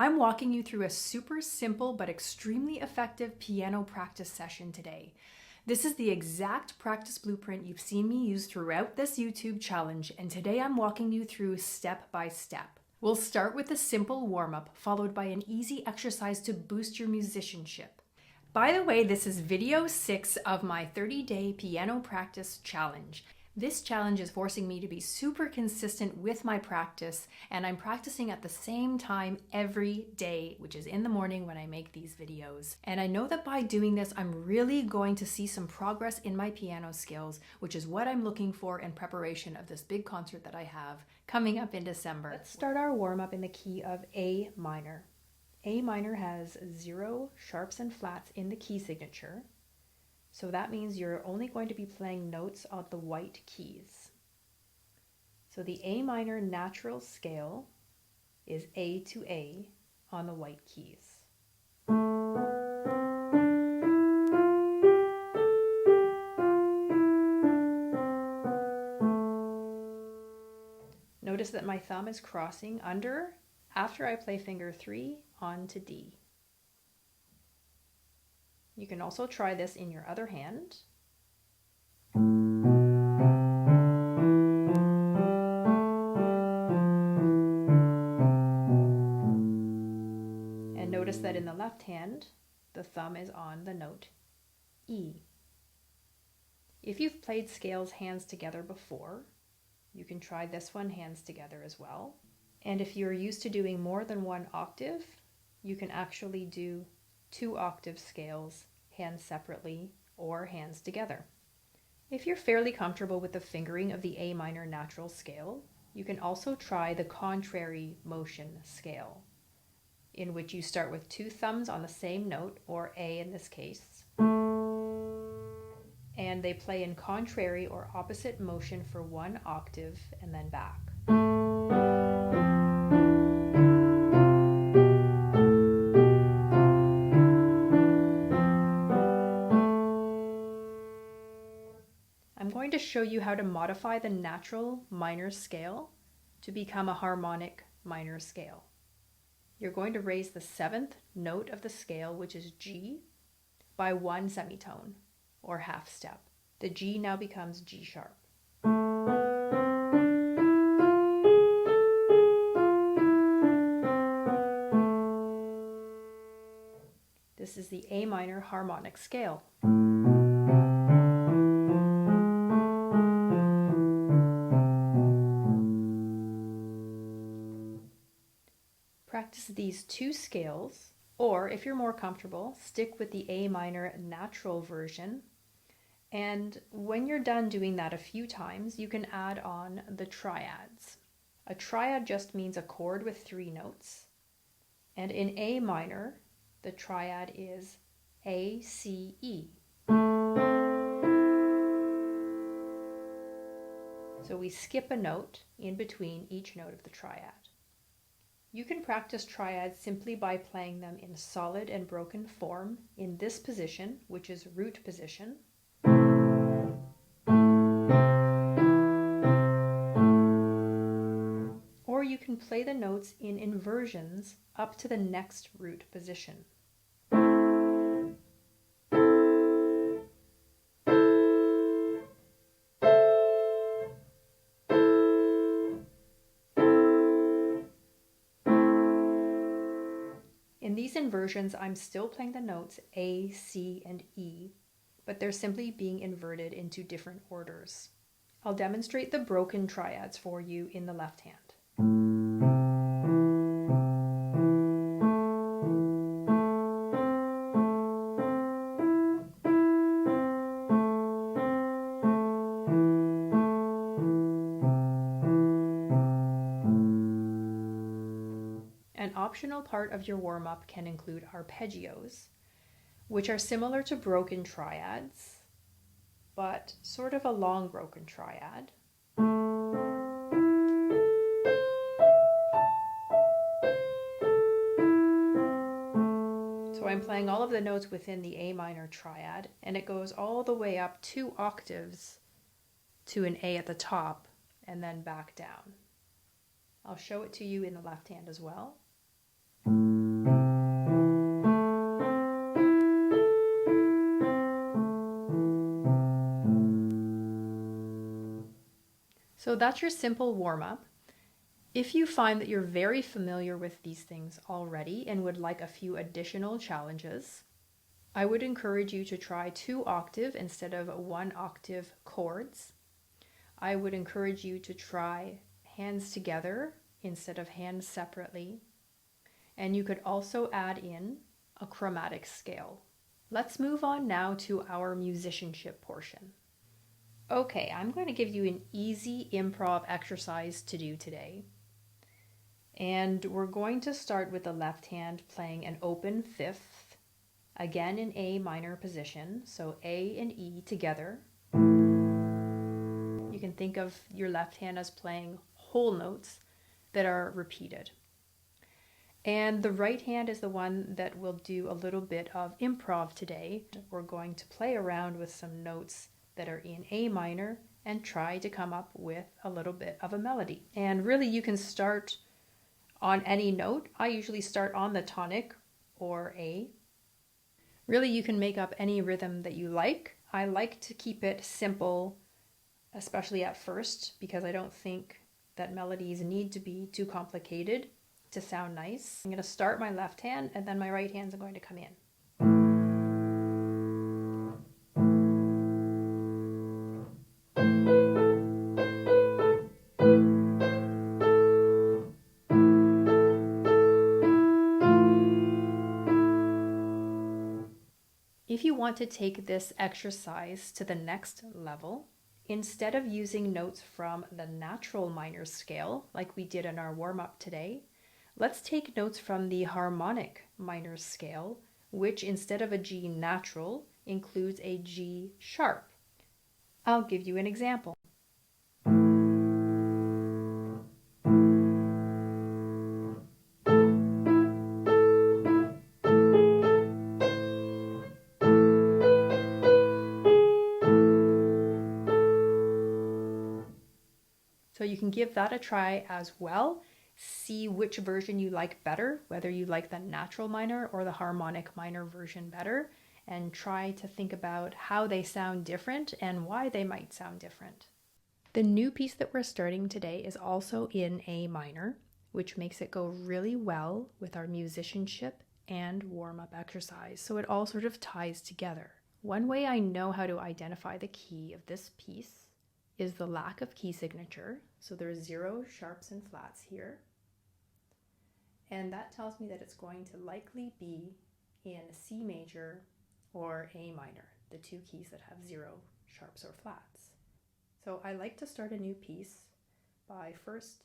I'm walking you through a super simple but extremely effective piano practice session today. This is the exact practice blueprint you've seen me use throughout this YouTube challenge, and today I'm walking you through step by step. We'll start with a simple warm-up, followed by an easy exercise to boost your musicianship. By the way, this is video 6 of my 30-day piano practice challenge. This challenge is forcing me to be super consistent with my practice, and I'm practicing at the same time every day, which is in the morning when I make these videos. And I know that by doing this, I'm really going to see some progress in my piano skills, which is what I'm looking for in preparation of this big concert that I have coming up in December. Let's start our warm-up in the key of A minor. A minor has 0 sharps and flats in the key signature. So that means you're only going to be playing notes on the white keys. So the A minor natural scale is A to A on the white keys. Notice that my thumb is crossing under after I play finger 3 on to D. You can also try this in your other hand. And notice that in the left hand, the thumb is on the note E. If you've played scales hands together before, you can try this one hands together as well. And if you're used to doing more than one octave, you can actually do 2 octave scales, hands separately or hands together. If you're fairly comfortable with the fingering of the A minor natural scale, you can also try the contrary motion scale, in which you start with 2 thumbs on the same note, or A in this case, and they play in contrary or opposite motion for 1 octave and then back. I'm going to show you how to modify the natural minor scale to become a harmonic minor scale. You're going to raise the 7th note of the scale, which is G, by 1 semitone, or half step. The G now becomes G sharp. This is the A minor harmonic scale. Practice these 2 scales, or if you're more comfortable, stick with the A minor natural version. And when you're done doing that a few times, you can add on the triads. A triad just means a chord with 3 notes. And in A minor, the triad is A, C, E. So we skip a note in between each note of the triad. You can practice triads simply by playing them in solid and broken form in this position, which is root position. Or you can play the notes in inversions up to the next root position. In these inversions, I'm still playing the notes A, C, and E, but they're simply being inverted into different orders. I'll demonstrate the broken triads for you in the left hand. An optional part of your warm-up can include arpeggios, which are similar to broken triads, but sort of a long broken triad. So I'm playing all of the notes within the A minor triad, and it goes all the way up 2 octaves to an A at the top, and then back down. I'll show it to you in the left hand as well. that's your simple warm-up. If you find that you're very familiar with these things already and would like a few additional challenges, I would encourage you to try 2-octave instead of 1-octave chords. I would encourage you to try hands together instead of hands separately. And you could also add in a chromatic scale. Let's move on now to our musicianship portion. Okay, I'm going to give you an easy improv exercise to do today. And we're going to start with the left hand playing an open fifth, again in A minor position, so A and E together. You can think of your left hand as playing whole notes that are repeated. And the right hand is the one that will do a little bit of improv today. We're going to play around with some notes that are in A minor and try to come up with a little bit of a melody. And really you can start on any note. I usually start on the tonic or A. Really you can make up any rhythm that you like. I like to keep it simple, especially at first, because I don't think that melodies need to be too complicated to sound nice. I'm going to start my left hand and then my right hand's going to come in. If you want to take this exercise to the next level, instead of using notes from the natural minor scale, like we did in our warm-up today, let's take notes from the harmonic minor scale, which instead of a G natural, includes a G sharp. I'll give you an example. So you can give that a try as well. See which version you like better, whether you like the natural minor or the harmonic minor version better, and try to think about how they sound different and why they might sound different. The new piece that we're starting today is also in A minor, which makes it go really well with our musicianship and warm-up exercise, so it all sort of ties together. One way I know how to identify the key of this piece is the lack of key signature. So there's 0 sharps and flats here. And that tells me that it's going to likely be in C major or A minor, the 2 keys that have 0 sharps or flats. So I like to start a new piece by first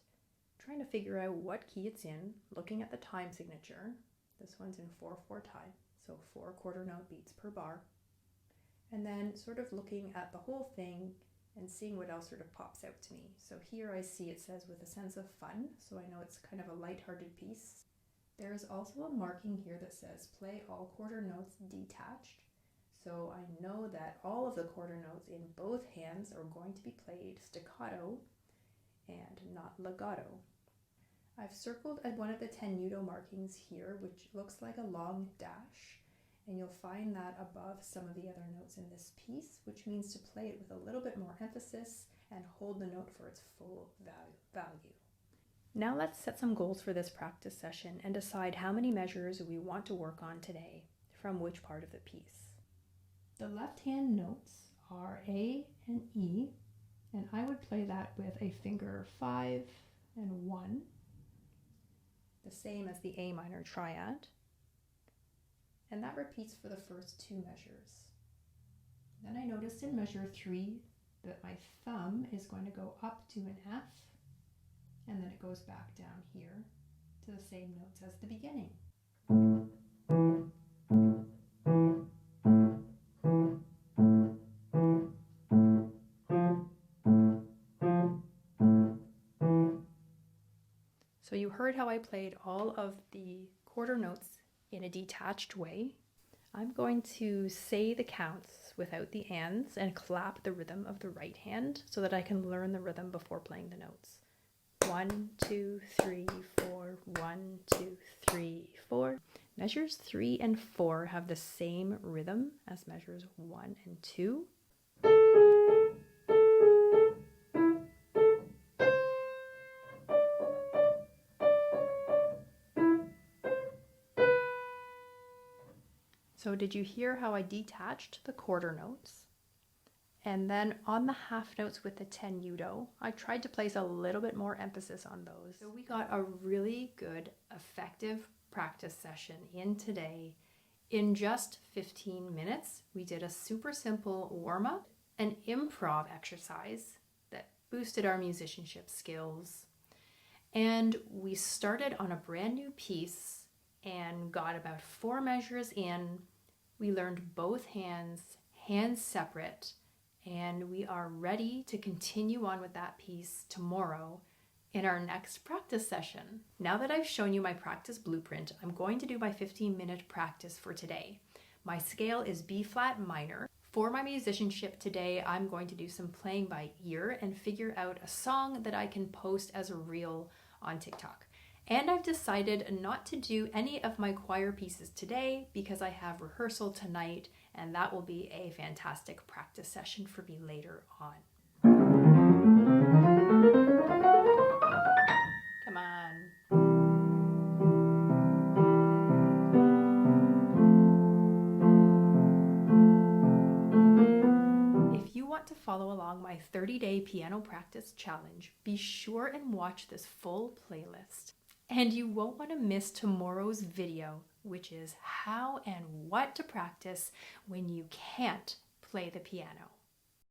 trying to figure out what key it's in, looking at the time signature. This one's in 4/4 time, so 4 quarter note beats per bar. And then sort of looking at the whole thing and seeing what else sort of pops out to me. So here I see it says with a sense of fun, so I know it's kind of a lighthearted piece. There is also a marking here that says play all quarter notes detached. So I know that all of the quarter notes in both hands are going to be played staccato and not legato. I've circled at one of the tenuto markings here, which looks like a long dash. And you'll find that above some of the other notes in this piece, which means to play it with a little bit more emphasis and hold the note for its full value. Now let's set some goals for this practice session and decide how many measures we want to work on today from which part of the piece. The left hand notes are A and E, and I would play that with a finger 5 and 1, the same as the A minor triad. And that repeats for the first 2 measures. Then I noticed in measure 3 that my thumb is going to go up to an F, and then it goes back down here to the same notes as the beginning. So you heard how I played all of the quarter notes in a detached way. I'm going to say the counts without the ands and clap the rhythm of the right hand so that I can learn the rhythm before playing the notes. 1, 2, 3, 4, 1, 2, 3, 4. Measures 3 and 4 have the same rhythm as measures 1 and 2. So did you hear how I detached the quarter notes? And then on the half notes with the tenuto, I tried to place a little bit more emphasis on those. So we got a really good, effective practice session in today. In just 15 minutes, we did a super simple warm-up, an improv exercise that boosted our musicianship skills. And we started on a brand new piece and got about 4 measures in. We learned both hands separate, and we are ready to continue on with that piece tomorrow in our next practice session. Now that I've shown you my practice blueprint, I'm going to do my 15-minute practice for today. My scale is B flat minor. For my musicianship today, I'm going to do some playing by ear and figure out a song that I can post as a reel on TikTok. And I've decided not to do any of my choir pieces today because I have rehearsal tonight, and that will be a fantastic practice session for me later on. Come on. If you want to follow along my 30-day piano practice challenge, be sure and watch this full playlist. And you won't want to miss tomorrow's video, which is how and what to practice when you can't play the piano.